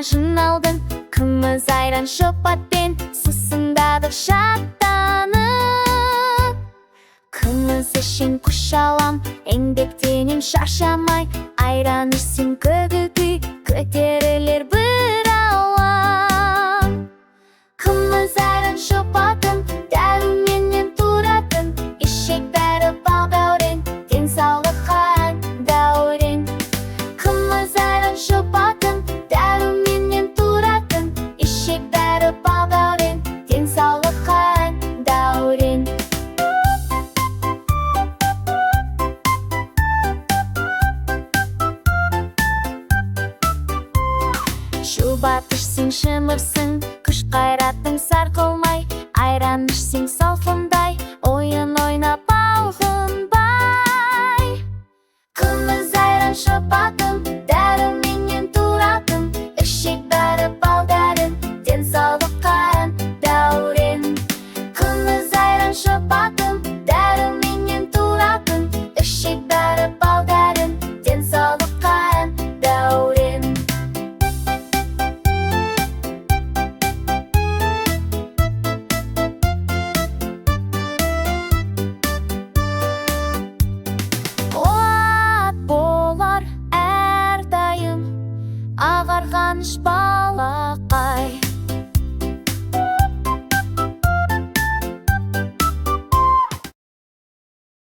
жиналдың. Қымыз, айран, шұбатпен сусындадық шаттанып. Қымыз ішін күш алам, еңбектенем шаршамай. Айран ішсін көңілді, көтерілер бір алам. Қымыз, айран, шұбатым дәруменнен тұратын. Ішек бәрі бал-дәурен, денсаулыққа дәурен. Қымыз, айран, шұбатым дәруменнен тұратын. Ішек бәрі бал-дәурен, денсаулыққа дәурен. Шұбат ішсең шымырсың, күш қайраттың сарқылмай. Айран ішсең салқындай, ойын ойнап алғынбай. Қымыз, айран, шұбатым дәруменнен тұратын. Ішек бәрі бал-дәрін, денсаулыққа дәурен. Қымыз, айран, шұбатым дәруменнен тұратын. Ішек бәрі бал-дәрін, денсаулыққа дәурен. Ағарған